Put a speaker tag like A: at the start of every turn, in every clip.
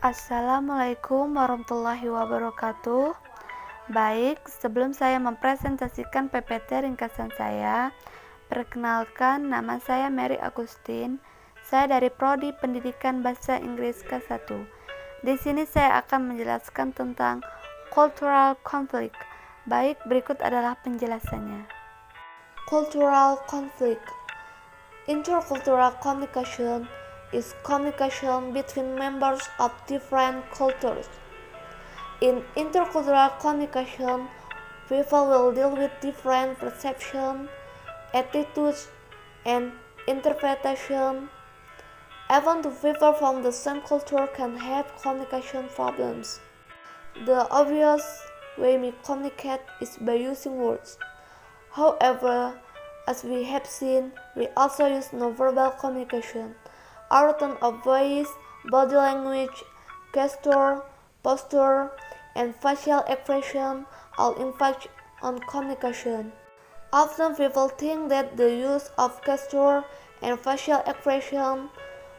A: Assalamualaikum warahmatullahi wabarakatuh. Baik, sebelum saya mempresentasikan PPT ringkasan saya, perkenalkan nama saya Mary Agustin. Saya dari Prodi Pendidikan Bahasa Inggris K1. Di sini saya akan menjelaskan tentang cultural conflict. Baik, berikut adalah penjelasannya. Cultural conflict. Intercultural communication is communication between members of different cultures. In intercultural communication, people will deal with different perceptions, attitudes, and interpretation. Even two people from the same culture can have communication problems. The obvious way we communicate is by using words. However, as we have seen, we also use nonverbal communication. Our tone of voice, body language, gesture, posture, and facial expression all impact on communication. Often people think that the use of gesture and facial expression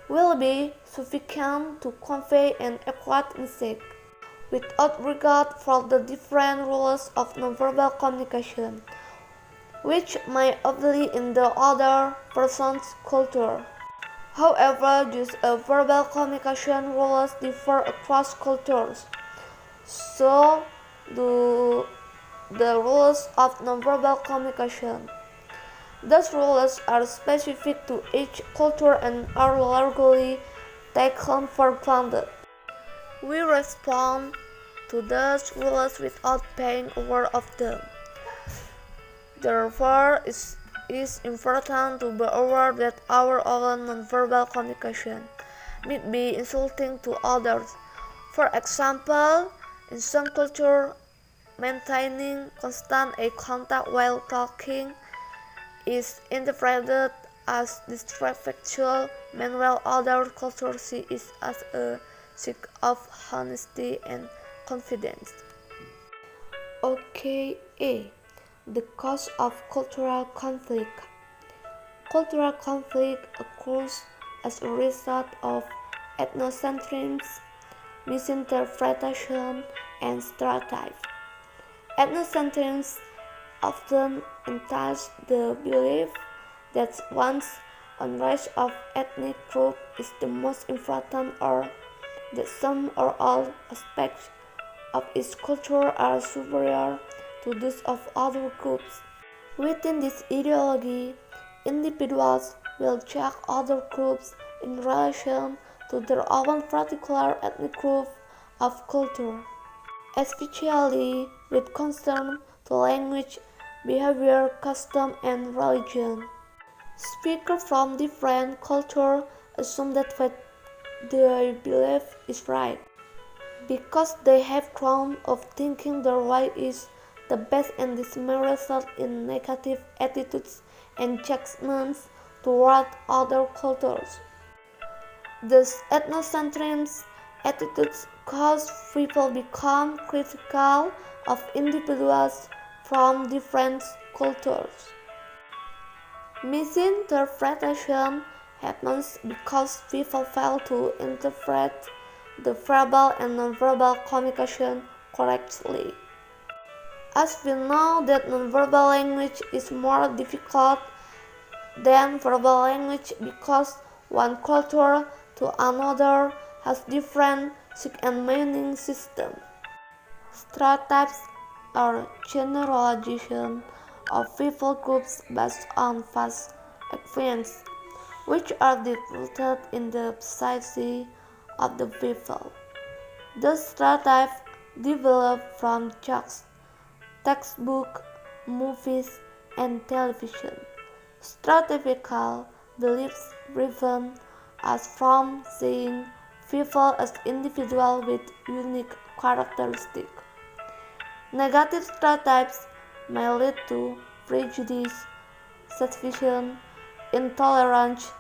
A: will be sufficient to convey an accurate message, without regard for the different rules of nonverbal communication, which may vary in the other person's culture. However, these verbal communication rules differ across cultures, so do the rules of nonverbal communication. Those rules are specific to each culture and are largely taken for granted. We respond to those rules without being aware of them. Therefore, it is important to be aware that our own nonverbal communication may be insulting to others. For example, in some cultures, maintaining constant eye contact while talking is interpreted as disrespectful, meanwhile other cultures see it as a sign of honesty and confidence. The cause of cultural conflict. Cultural conflict occurs as a result of ethnocentrism, misinterpretation, and stereotypes. Ethnocentrism often entails the belief that one's own race of ethnic group is the most important, or that some or all aspects of its culture are superior to those of other groups. Within this ideology, individuals will judge other groups in relation to their own particular ethnic group of culture, especially with concern to language, behavior, custom, and religion. Speakers from different cultures assume that what they believe is right, because they have grown up thinking their way is the best, and this may result in negative attitudes and judgments toward other cultures. These ethnocentrism attitudes cause people become critical of individuals from different cultures. Misinterpretation happens because people fail to interpret the verbal and nonverbal communication correctly. As we know that nonverbal language is more difficult than verbal language because one culture to another has different and meaning system. Stereotypes are generalizations of people groups based on past experience, which are deep-rooted in the psyche of the people. Those stereotypes develop from jokes, textbook, movies, and television. Stereotypical beliefs prevent us from seeing people as individuals with unique characteristics. Negative stereotypes may lead to prejudice, suspicion, intolerance,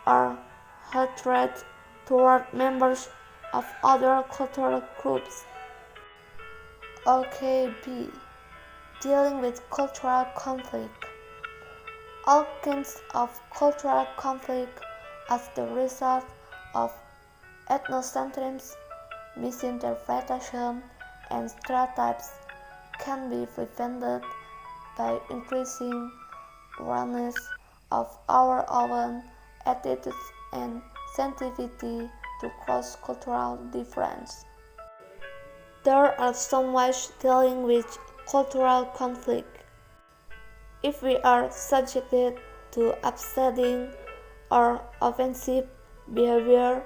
A: or hatred toward members of other cultural groups. B. Dealing with cultural conflict. All kinds of cultural conflict as the result of ethnocentrism misinterpretation, and stereotypes can be prevented by increasing awareness of our own attitudes and sensitivity to cross-cultural difference. There are some ways dealing with cultural conflict. If we are subjected to upsetting or offensive behavior,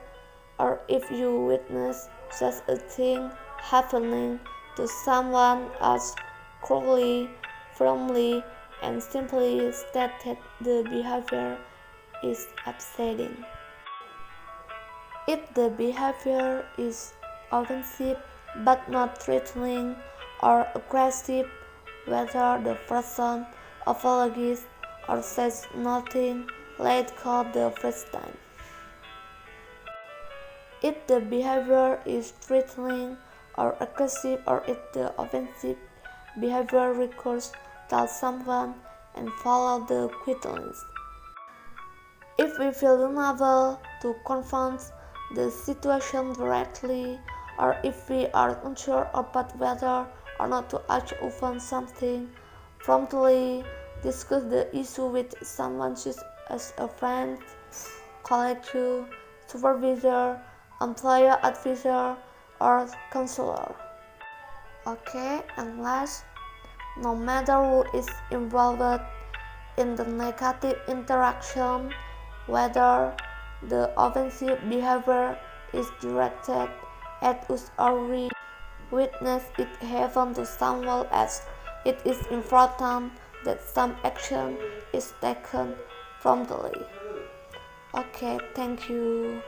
A: or if you witness such a thing happening to someone else cruelly, firmly, and simply state that the behavior is upsetting. If the behavior is offensive but not threatening or aggressive, whether the person apologizes or says nothing, let go the first time. If the behavior is threatening or aggressive, or if the offensive behavior recurs, tell someone and follow the guidelines. If we feel vulnerable to confront the situation directly, or if we are unsure about whether or not to act upon something, promptly discuss the issue with someone such as a friend, colleague, supervisor, employer advisor, or counselor. Okay, and last, no matter who is involved in the negative interaction, whether the offensive behavior is directed at us or we witness it happen to someone else, it is important that some action is taken promptly. Okay, thank you.